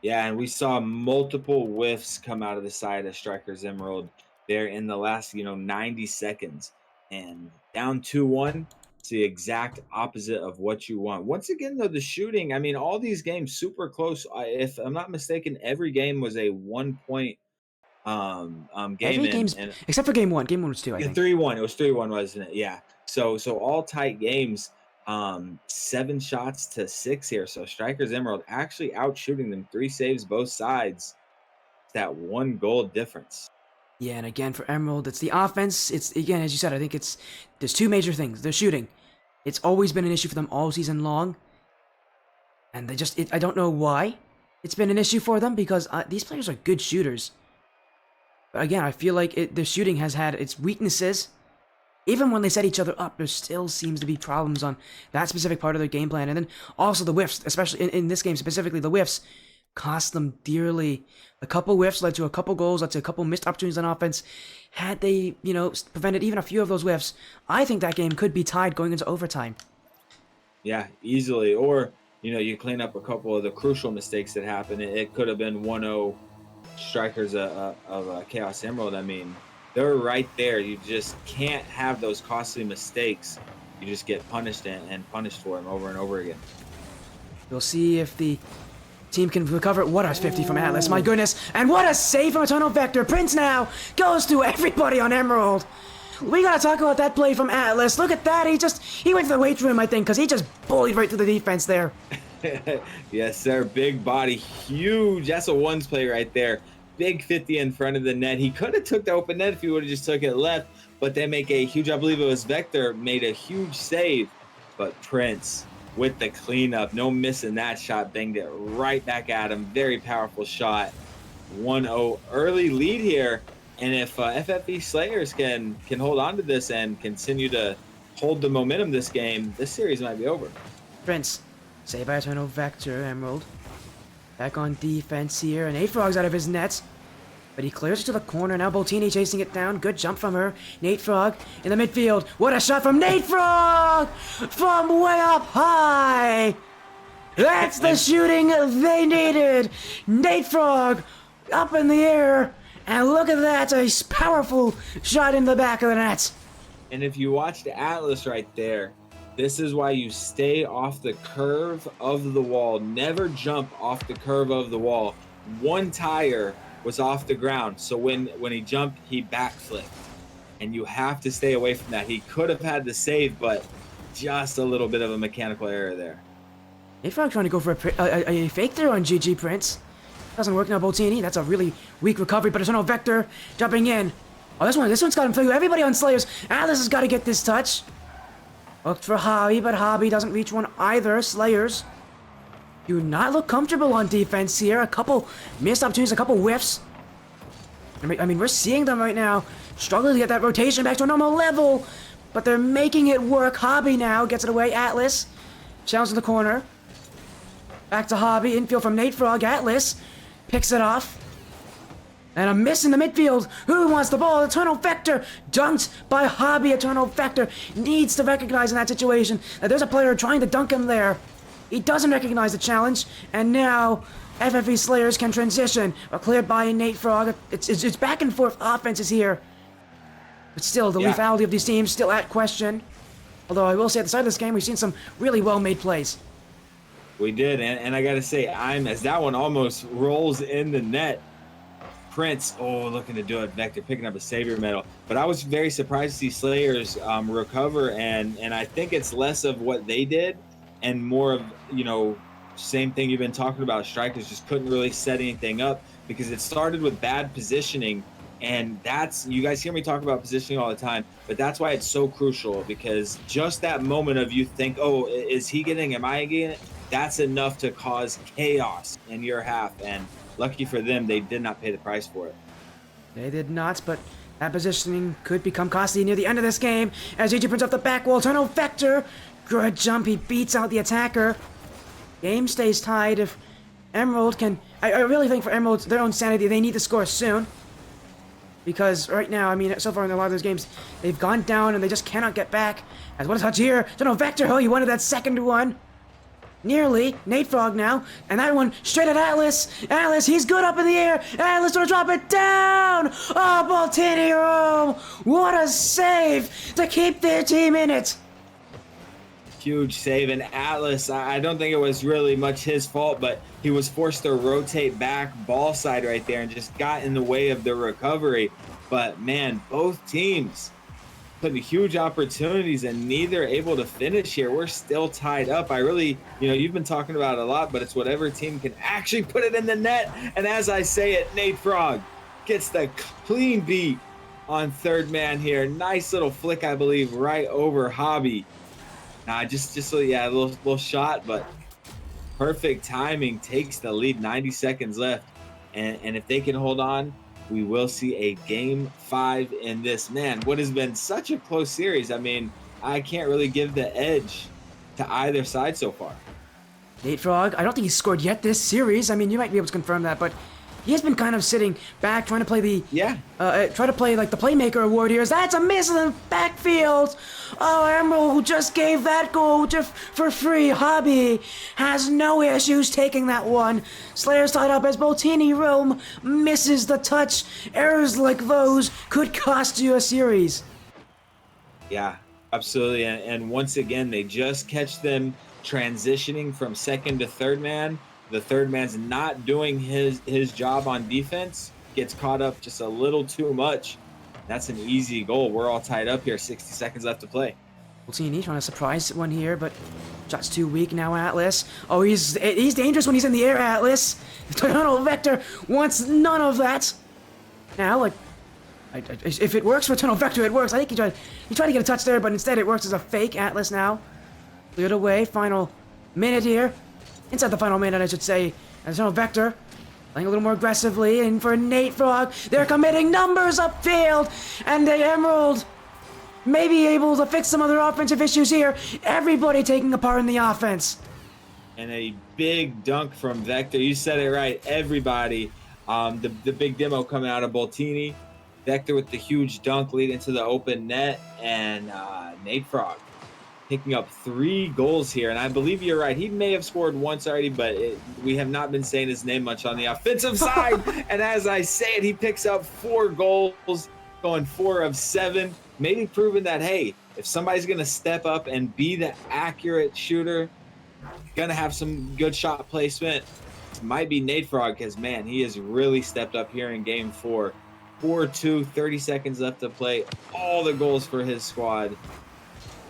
Yeah, and we saw multiple whiffs come out of the side of Strikers Emerald there in the last, 90 seconds. And down 2-1, it's the exact opposite of what you want. Once again, though, the shooting, I mean, all these games super close. If I'm not mistaken, every game was a 1-point game. Every game's, except for game 1. Game 1 was 2, I think. 3-1. It was 3-1, wasn't it? Yeah. So all tight games. 7 shots to 6 here. So Strikers Emerald actually out shooting them. 3 saves both sides. That 1 goal difference. Yeah, and again for Emerald, it's the offense. It's, again, as you said, I think there's 2 major things. They're shooting. It's always been an issue for them all season long. And I don't know why it's been an issue for them, because these players are good shooters. But again, I feel like the shooting has had its weaknesses. Even when they set each other up, there still seems to be problems on that specific part of their game plan. And then also the whiffs, especially in this game specifically, the whiffs cost them dearly. A couple whiffs led to a couple goals, led to a couple missed opportunities on offense. Had they, prevented even a few of those whiffs, I think that game could be tied going into overtime. Yeah, easily. Or, you clean up a couple of the crucial mistakes that happened. It could have been 1-0 Strikers of Chaos Emerald. I mean, they're right there. You just can't have those costly mistakes. You just get punished and punished for them over and over again. We'll see if the team can recover. What a 50 from Atlas, my Ooh. goodness. And what a save from Eternal Vector. Prince now goes to everybody on Emerald. We gotta talk about that play from Atlas. Look at that. He went to the weight room, I think, because he just bullied right through the defense there. Yes, sir. Big body, huge. That's a ones play right there. Big 50 in front of the net. He could have took the open net if he would have just took it left, but they make a huge, I believe it was Vector, made a huge save. But Prince with the cleanup, no missing that shot, banged it right back at him. Very powerful shot. 1-0 early lead here. And if FFE Slayerz can hold on to this and continue to hold the momentum this game, this series might be over. Prince, saved by Eternal Vector, Emerald. Back on defense here, and A-Frog's out of his nets. But he clears it to the corner. Now Boltini chasing it down. Good jump from her. Nate Frog in the midfield. What a shot from Nate Frog! From way up high! That's the shooting they needed! Nate Frog up in the air. And look at that, a powerful shot in the back of the net. And if you watch the Atlas right there, this is why you stay off the curve of the wall. Never jump off the curve of the wall. One tire was off the ground, so when he jumped, he backflipped. And you have to stay away from that. He could have had the save, but just a little bit of a mechanical error there. Nate Frog trying to go for a fake there on GG Prince. Doesn't work now, Boltini. That's a really weak recovery, but Eternal Vector jumping in. Oh, this one's got him through. Everybody on Slayerz. Atlas has got to get this touch. Looked for Hobby, but Hobby doesn't reach one either. Slayerz do not look comfortable on defense here. A couple missed opportunities, a couple whiffs. I mean, we're seeing them right now. Struggling to get that rotation back to a normal level, but they're making it work. Hobby now gets it away. Atlas challenge in the corner. Back to Hobby. Infield from Nate Frog. Atlas picks it off. And a miss in the midfield. Who wants the ball? Eternal Vector. Dunked by Hobby. Eternal Vector needs to recognize in that situation that there's a player trying to dunk him there. He doesn't recognize the challenge. And now FFE Slayerz can transition. Cleared by Nate Frog. It's back and forth offenses here. But still, the lethality of these teams still at question. Although I will say at the start of this game, we've seen some really well-made plays. We did, and I gotta say, as that one almost rolls in the net. Prince, looking to do it. Vector picking up a savior medal, but I was very surprised to see Slayerz recover, and I think it's less of what they did and more of same thing you've been talking about. Strikers just couldn't really set anything up because it started with bad positioning, and you guys hear me talk about positioning all the time, but that's why it's so crucial, because just that moment of you think, is he getting, am I getting it? That's enough to cause chaos in your half, and lucky for them, they did not pay the price for it. They did not, but that positioning could become costly near the end of this game as GG prints off the back wall. Eternal Vector, good jump, he beats out the attacker. Game stays tied. If Emerald can, I really think for Emerald, their own sanity, they need to score soon. Because right now, I mean, so far in a lot of those games, they've gone down and they just cannot get back. As what a touch here, Eternal Vector, he wanted that second one. Nearly. Nate Frog now. And that one straight at Atlas. Atlas, he's good up in the air. Atlas gonna drop it down. Oh, Boltini Rome. What a save to keep their team in it. Huge save. And Atlas, I don't think it was really much his fault, but he was forced to rotate back ball side right there and just got in the way of the recovery. But man, both teams putting huge opportunities and neither able to finish here. We're still tied up. I really, you've been talking about it a lot, but it's whatever team can actually put it in the net. And as I say it, Nate Frog gets the clean beat on third man here. Nice little flick, I believe, right over Hobby. Just a little shot, but perfect timing, takes the lead. 90 seconds left. And if they can hold on, we will see a game 5 in this. Man, what has been such a close series. I mean, I can't really give the edge to either side so far. Nate Frog, I don't think he's scored yet this series. I mean, you might be able to confirm that, but he has been kind of sitting back, trying to play the try to play like the playmaker award here. That's a miss in the backfield. Oh, Emerald, who just gave that goal just for free. Hobby has no issues taking that one. Slayerz tied up as Boltini Rome misses the touch. Errors like those could cost you a series. Yeah, absolutely. And once again, they just catch them transitioning from second to third man. The third man's not doing his job on defense, gets caught up just a little too much. That's an easy goal. We're all tied up here, 60 seconds left to play. Boltini trying to surprise one here, but shot's too weak now, Atlas. Oh, he's dangerous when he's in the air, Atlas. Eternal Vector wants none of that. Now, like, if it works for Eternal Vector, it works. I think he tried to get a touch there, but instead it works as a fake. Atlas now cleared away. Final minute here. Inside the final minute, I should say. Eternal Vector playing a little more aggressively, and for Nate Frog, they're committing numbers upfield, and the Emerald may be able to fix some of their offensive issues here. Everybody taking a part in the offense. And a big dunk from Vector. You said it right, everybody. The big demo coming out of Boltini. Vector with the huge dunk leading to the open net, and Nate Frog picking up 3 goals here. And I believe you're right. He may have scored once already, but we have not been saying his name much on the offensive side. And as I say it, he picks up 4 goals, going 4 of 7. Maybe proving that, hey, if somebody's going to step up and be the accurate shooter, going to have some good shot placement, it might be Nate Frog, because, man, he has really stepped up here in Game 4. 4-2, 30 seconds left to play. All the goals for his squad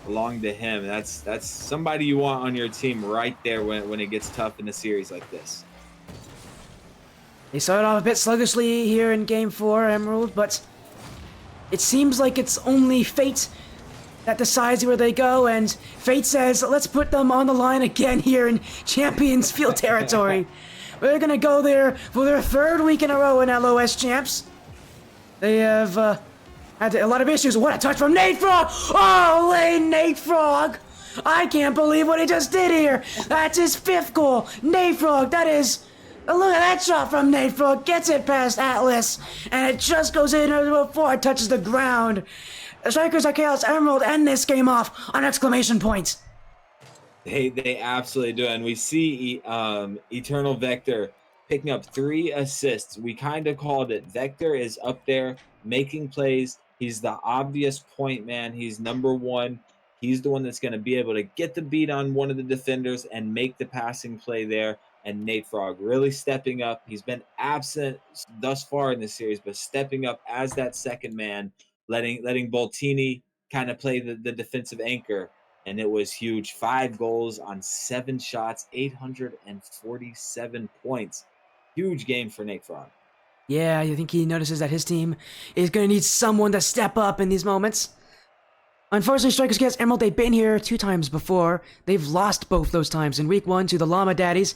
belong to him. That's somebody you want on your team right there when it gets tough in a series like this. They started off a bit sluggishly here in Game 4, Emerald, but it seems like it's only fate that decides where they go, and fate says, let's put them on the line again here in Champions Field territory. They're going to go there for their 3rd week in a row in LOS Champs. They have had a lot of issues. What a touch from Nate Frog! Oh, Nate Frog! I can't believe what he just did here. That's his 5th goal. Nate Frog, that is... Look at that shot from Nate Frog. Gets it past Atlas, and it just goes in before it touches the ground. The Strikers are Chaos Emerald end this game off on exclamation points. They absolutely do. And we see Eternal Vector picking up 3 assists. We kind of called it. Vector is up there making plays. He's the obvious point man. He's number 1. He's the one that's going to be able to get the beat on one of the defenders and make the passing play there. And Nate Frog really stepping up. He's been absent thus far in the series, but stepping up as that second man, letting Boltini kind of play the defensive anchor. And it was huge. 5 goals on 7 shots, 847 points. Huge game for Nate Frog. Yeah, I think he notices that his team is going to need someone to step up in these moments. Unfortunately, Strikers against Emerald, they've been here 2 times before. They've lost both those times. In Week 1 to the Llama Daddies.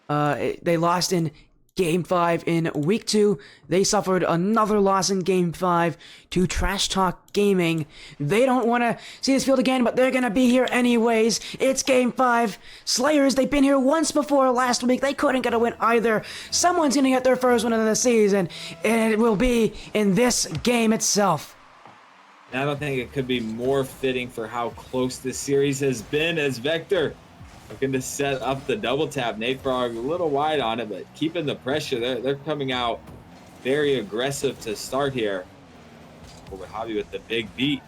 They lost in Game 5. In Week 2, they suffered another loss in Game 5 to Trash Talk Gaming. They don't want to see this field again, but they're going to be here anyways. It's Game 5. Slayerz, they've been here once before last week. They couldn't get a win either. Someone's going to get their first win of the season, and it will be in this game itself. And I don't think it could be more fitting for how close this series has been, as Vector looking to set up the double tap. Nate Frog a little wide on it, but keeping the pressure. They're coming out very aggressive to start here. Over Hobby with the big beat.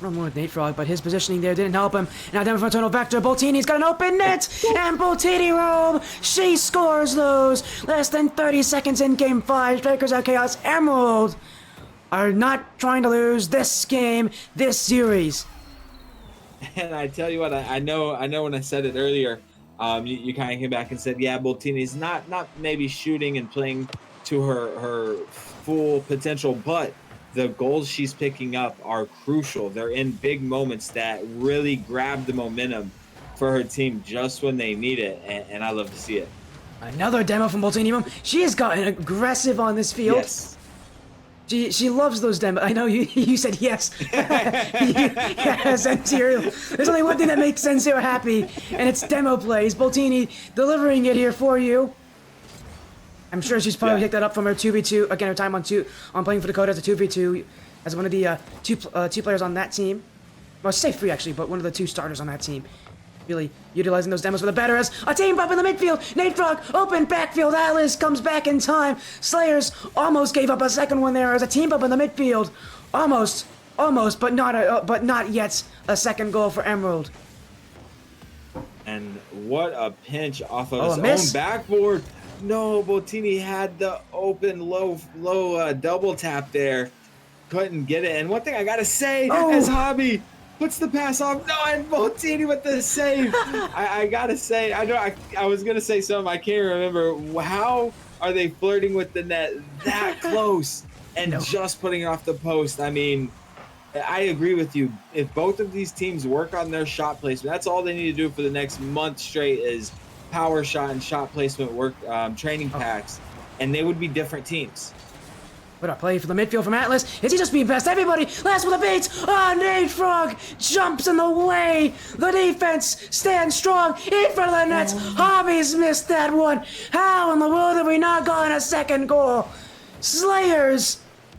Wrong one with Nate Frog, but his positioning there didn't help him. Now down for Eternal Vector. Boltini's got an open net, and Boltini Rome, she scores those. Less than 30 seconds in Game 5. Strikers at Chaos Emerald are not trying to lose this game, this series. And I tell you what, I know when I said it earlier, you kind of came back and said, yeah, Boltini's not maybe shooting and playing to her full potential, but the goals she's picking up are crucial. They're in big moments that really grab the momentum for her team just when they need it, and I love to see it. Another demo from Boltini Rome. She has gotten aggressive on this field. Yes. She loves those demos. I know you said yes. Yes, Sensio. There's only one thing that makes Sensio happy, and it's demo plays. Boltini delivering it here for you. I'm sure she's probably Yeah. picked that up from her 2v2, again, her time on playing for Dakota as a 2v2, as one of the two players on that team. Well, say free actually, but one of the two starters on that team. Really utilizing those demos for the better as a team bump in the midfield. Nate Frog, open backfield. Atlas comes back in time. Slayerz almost gave up a second one there as a team bump in the midfield. Almost, but not yet a second goal for Emerald. And what a pinch off of Oh, a his miss. own backboard. No, Bottini had the open low double tap there. Couldn't get it. And one thing I gotta say, Oh. as Hobby puts the pass off. No, and Bottini with the save. I gotta say, I was gonna say something. I can't remember. How are they flirting with the net that close and just putting it off the post? I mean, I agree with you. If both of these teams work on their shot placement, that's all they need to do for the next month straight is power shot and shot placement work, training packs, and they would be different teams. What a play for the midfield from Atlas. Is he just being past everybody? Last with the beats. Oh, Nate Frog jumps in the way. The defense stands strong in front of the nets. Hobbies missed that one. How in the world have we not gotten a second goal? Slayerz.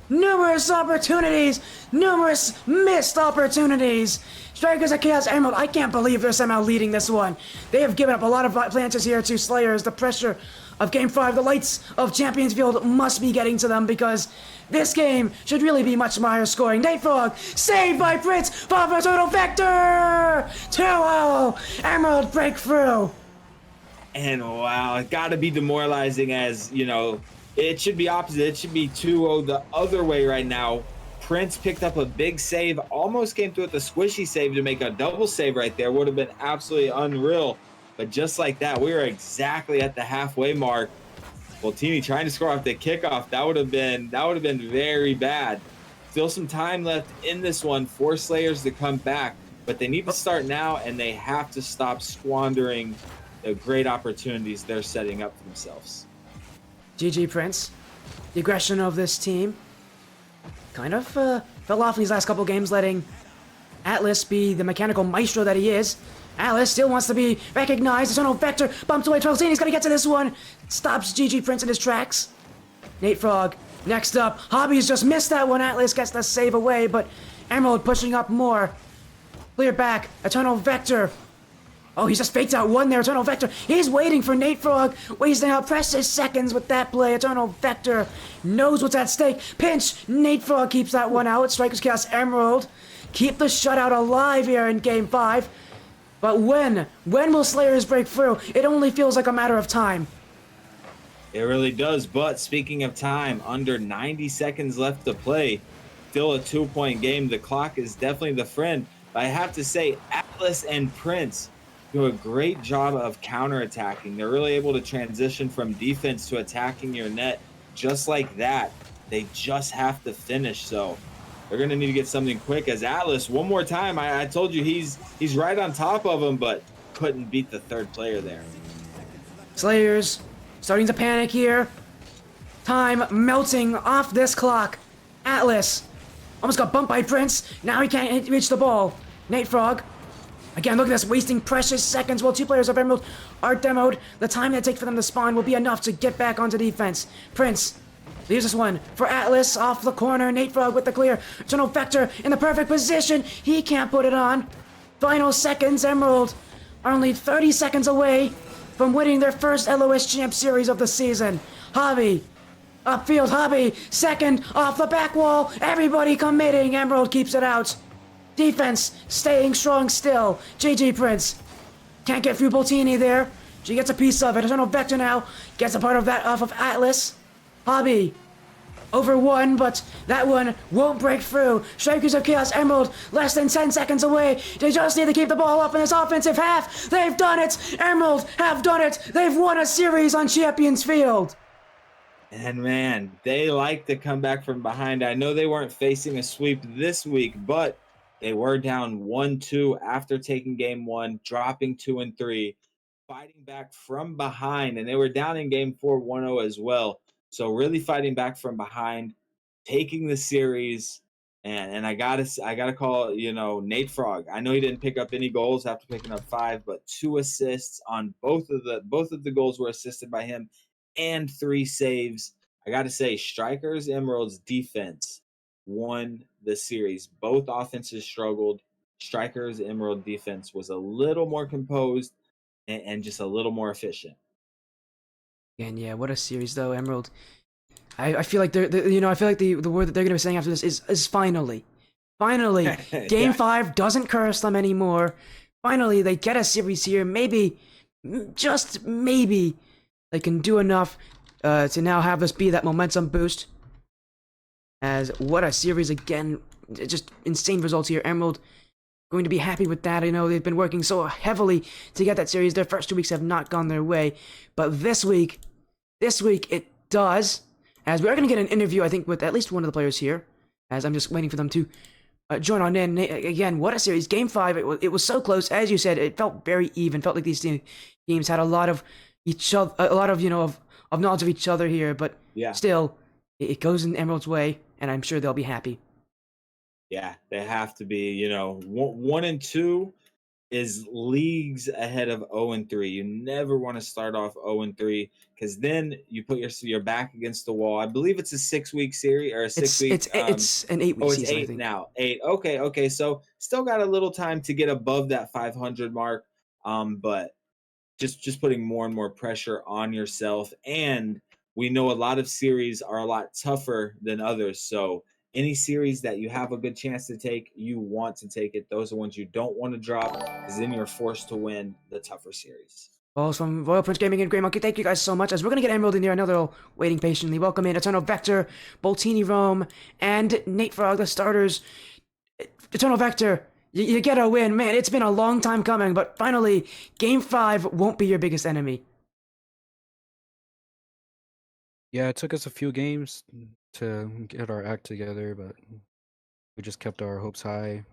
Numerous opportunities. Numerous missed opportunities. Strikers of Chaos Emerald. I can't believe they're somehow leading this one. They have given up a lot of advantages here to Slayerz. The pressure of Game 5, the lights of Champions Field must be getting to them because this game should really be much higher scoring. Nate Frog, saved by Prince, Papa Total Vector! 2-0, Emerald breakthrough. And wow, it got to be demoralizing as, you know, it should be opposite. It should be 2-0 the other way right now. Prince picked up a big save, almost came through with a squishy save to make a double save right there. Would have been absolutely unreal. But just like that, we were exactly at the halfway mark. Bottini trying to score off the kickoff. That would have been very bad. Still some time left in this one for Slayerz to come back, but they need to start now, and they have to stop squandering the great opportunities they're setting up for themselves. GG Prince. The aggression of this team kind of fell off in these last couple games, letting Atlas be the mechanical maestro that he is. Atlas still wants to be recognized. Eternal Vector bumps away. 12 he's gonna get to this one. Stops GG Prince in his tracks. Nate Frog next up. Hobbies just missed that one. Atlas gets the save away, but Emerald pushing up more. Clear back. Eternal Vector. Oh, he's just faked out one there. Eternal Vector. He's waiting for Nate Frog. Wasting out precious seconds with that play. Eternal Vector knows what's at stake. Pinch. Nate Frog keeps that one out. Strikers Chaos Emerald keep the shutout alive here in Game 5. But when will Slayerz break through? It only feels like a matter of time. It really does. But speaking of time, under 90 seconds left to play. Still a 2-point game. The clock is definitely the friend. But I have to say, Atlas and Prince do a great job of counterattacking. They're really able to transition from defense to attacking your net just like that. They just have to finish. So they're going to need to get something quick as Atlas, one more time, I told you he's right on top of him, but couldn't beat the third player there. Slayerz starting to panic here. Time melting off this clock. Atlas almost got bumped by Prince. Now he can't reach the ball. Nate Frog. Again, look at this, wasting precious seconds while two players of Emerald are demoed. The time that takes for them to spawn will be enough to get back onto defense. Prince leaves this one for Atlas off the corner. Nate Frog with the clear. Eternal Vector in the perfect position. He can't put it on. Final seconds. Emerald are only 30 seconds away from winning their first LOS Champ Series of the season. Hobby. Upfield, Hobby. Second off the back wall. Everybody committing. Emerald keeps it out. Defense staying strong still. GG Prince. Can't get through Bottini there. She gets a piece of it. Eternal Vector now gets a part of that off of Atlas. Hobby over one, but that one won't break through. Strikers of Chaos Emerald less than 10 seconds away. They just need to keep the ball up in this offensive half. They've done it. Emerald have done it. They've won a series on Champions Field. And man, they like to come back from behind. I know they weren't facing a sweep this week, but they were down 1-2 after taking game 1, dropping 2 and 3, fighting back from behind, and they were down in game 4 1-0 as well. So really fighting back from behind, taking the series, and I gotta call, you know, Nate Frog. I know he didn't pick up any goals after picking up 5, but 2 assists on both of the goals were assisted by him. and 3 saves. I got to say, Strikers Emerald's defense won the series. Both offenses struggled. Strikers Emerald defense was a little more composed and just a little more efficient. And yeah, what a series though, Emerald. I feel like I feel like the word that they're gonna be saying after this is finally. Finally, Game Yeah, 5 doesn't curse them anymore. Finally, they get a series here. Maybe, just maybe, they can do enough to now have this be that momentum boost. As what a series again. Just insane results here. Emerald going to be happy with that. I know they've been working so heavily to get that series. Their first 2 weeks have not gone their way. But this week it does. As we are going to get an interview, I think, with at least one of the players here. As I'm just waiting for them to join on in. Again, what a series. Game 5, it was so close. As you said, it felt very even. Felt like these teams had a lot of each other, a lot of, of knowledge of each other here. But yeah, still, it goes in Emerald's way, and I'm sure they'll be happy. yeah. They have to be. One and two is leagues ahead of 0-3. You never want to start off 0-3 because then you put your back against the wall. I believe it's a 6 week series or a six It's week. it's it's an 8 week Oh, it's season, I eight think. now. Eight. Okay, okay. So still got a little time to get above that 500 mark. But just putting more and more pressure on yourself. And we know a lot of series are a lot tougher than others. So any series that you have a good chance to take, you want to take it. Those are ones you don't want to drop because then you're forced to win the tougher series. Balls from Royal Prince Gaming and Grey Monkey. Thank you guys so much. As we're gonna get Emerald in here, another waiting patiently. Welcome in Eternal Vector, Boltini Rome, and Nate Frog, the starters. Eternal Vector, you get a win. Man, it's been a long time coming, but finally, Game 5 won't be your biggest enemy. Yeah, it took us a few games to get our act together, but we just kept our hopes high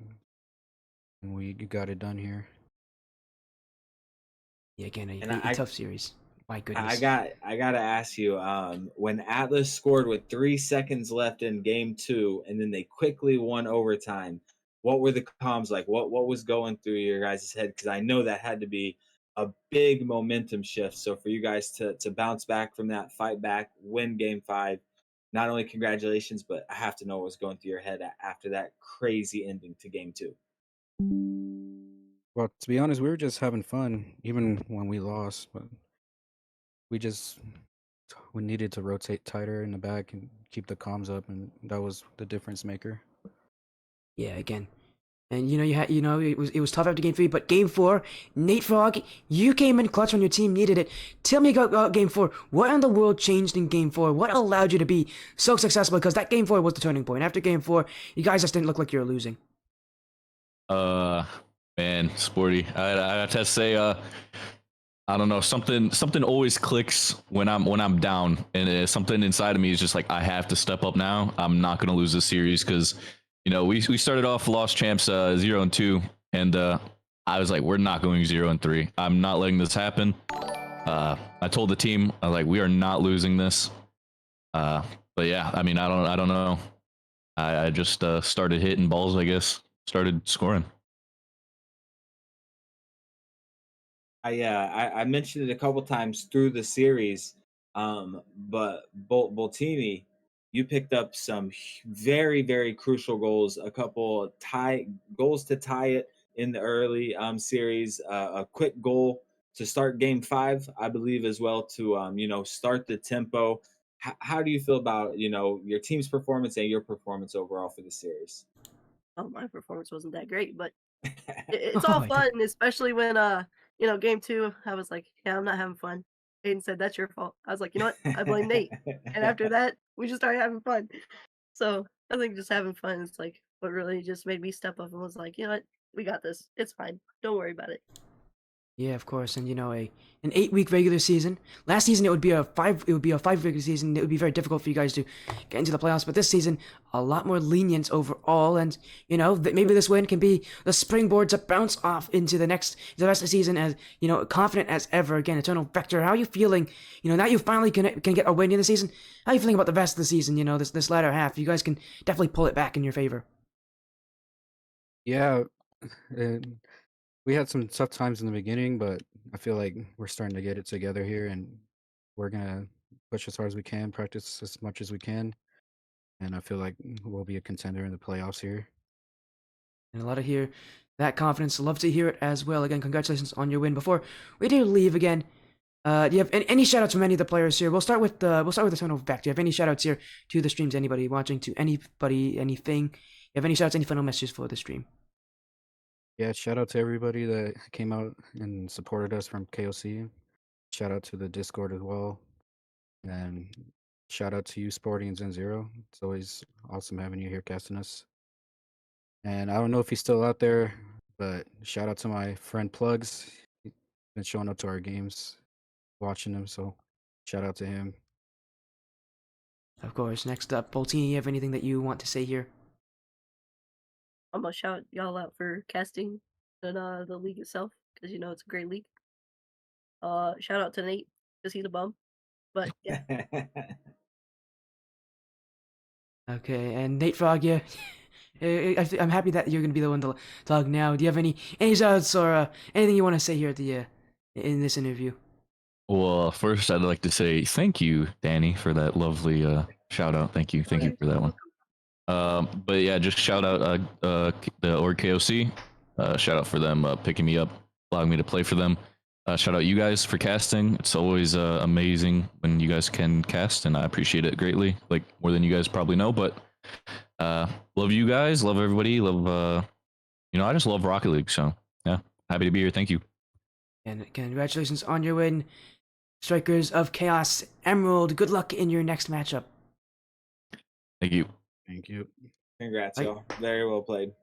and we got it done here. Yeah, again, And a tough series. My I goodness. got I gotta ask you, when Atlas scored with 3 seconds left in game two, and then they quickly won overtime. What were the comms like? What was going through your guys' head? Because I know that had to be a big momentum shift. So for you guys to bounce back from that, fight back, win game five, not only congratulations, but I have to know what was going through your head after that crazy ending to game two. Well, to be honest, we were just having fun, even when we lost, but we just we needed to rotate tighter in the back and keep the comms up, and that was the difference maker. Yeah, again. And it was tough after game 3, but game 4, Nate Frog, you came in clutch when your team needed it. Tell me about game 4. What in the world changed in game 4? What allowed you to be so successful? Because that game 4 was the turning point. After game 4, you guys just didn't look like you were losing. Uh, Man, Sporty. I have to say, I don't know, something always clicks when I'm down, and something inside of me is just like I have to step up now. I'm not gonna lose this series because we started off lost champs 0-2, and I was like, we're not going 0-3. I'm not letting this happen. I told the team, I was like, we are not losing this. But yeah, I mean, I don't know. I just started hitting balls, I guess. Started scoring. I mentioned it a couple times through the series, but Boltini, you picked up some very very crucial goals, a couple tie goals to tie it in the early series, a quick goal to start game five, I believe, as well to start the tempo. How do you feel about your team's performance and your performance overall for the series? Oh, my performance wasn't that great, but it's Oh all my god. fun, especially when game 2, I was like, "Yeah, I'm not having fun." Aiden said, "That's your fault." I was like, "You know what? I blame Nate." And after that, we just started having fun. So, I think just having fun is, like, what really just made me step up and was like, "You know what? We got this. It's fine. Don't worry about it." Yeah, of course, and an 8 week regular season. Last season it would be a 5 regular season. It would be very difficult for you guys to get into the playoffs. But this season, a lot more lenient overall, and maybe this win can be the springboard to bounce off into the rest of the season as confident as ever. Again, Eternal Vector, how are you feeling? Now you finally can get a win in the season. How are you feeling about the rest of the season? This latter half, you guys can definitely pull it back in your favor. Yeah, and we had some tough times in the beginning, but I feel like we're starting to get it together here, and we're gonna push as hard as we can, practice as much as we can, and I feel like we'll be a contender in the playoffs here. And a lot of hear that confidence. Love to hear it as well. Again, congratulations on your win. Before we do leave again, do you have any shout outs from any of the players here? We'll start with the tournament back. Do you have any shout outs here to the streams? Anybody watching, to anybody, anything? You have any shout outs, any final messages for the stream? Yeah, shout out to everybody that came out and supported us from KOC. Shout out to the Discord as well. And shout out to you, Sporty and Zen Zero. It's always awesome having you here casting us. And I don't know if he's still out there, but shout out to my friend Plugs. He's been showing up to our games, watching them. So shout out to him. Of course. Next up, Boltini, you have anything that you want to say here? I'm gonna shout y'all out for casting in the league itself because you know it's a great league. Shout out to Nate because he's a bum, but yeah. Okay, and Nate Frog, yeah. I'm happy that you're gonna be the one to talk now. Do you have any shoutouts or anything you want to say here at the in this interview? Well, first I'd like to say thank you, Danny, for that lovely shout out. Thank you for that one. But yeah, just shout out the Org KOC. Shout out for them picking me up, allowing me to play for them. Shout out you guys for casting. It's always amazing when you guys can cast, and I appreciate it greatly, like more than you guys probably know. But love you guys, love everybody, love I just love Rocket League. So yeah, happy to be here. Thank you. And congratulations on your win, Strikers of Chaos Emerald. Good luck in your next matchup. Thank you. Thank you. Congrats, y'all. Very well played.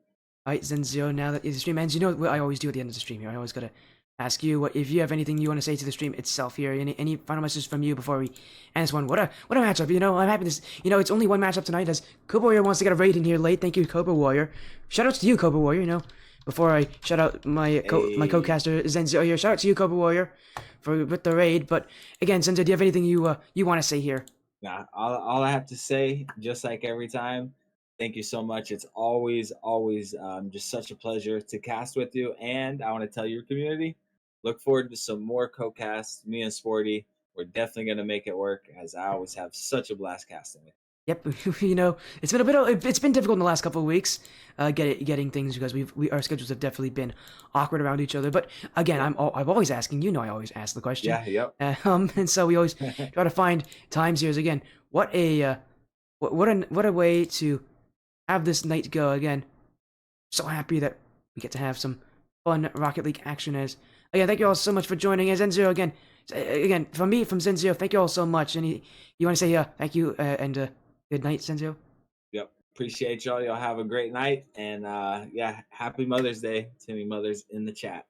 Alright, Zenzio, now that the stream ends, you know what I always do at the end of the stream here. I always gotta ask you if you have anything you want to say to the stream itself here. Any final messages from you before we end this one? What a matchup! I'm happy this. It's only one matchup tonight as Cobra Warrior wants to get a raid in here late. Thank you, Cobra Warrior. Shout outs to you, Cobra Warrior. Before I shout out my co-caster Zenzio here. Shout out to you, Cobra Warrior, with the raid. But again, Zenzio, do you have anything you want to say here? Nah, all I have to say, just like every time, thank you so much. It's always just such a pleasure to cast with you. And I want to tell your community, look forward to some more co-casts. Me and Sporty, we're definitely going to make it work, as I always have such a blast casting with you. Yep, it's been it's been difficult in the last couple of weeks, getting things because our schedules have definitely been awkward around each other. But again, I'm always asking. I always ask the question. Yeah, yep. And so we always try to find times here. Again, what a way to have this night go. Again, so happy that we get to have some fun Rocket League action. As again, thank you all so much for joining. As Zenzio again, from me, from Zenzio, thank you all so much. And you want to say thank you and good night, Zenzio? Yep. Appreciate y'all. Y'all have a great night. And happy Mother's Day to any mothers in the chat.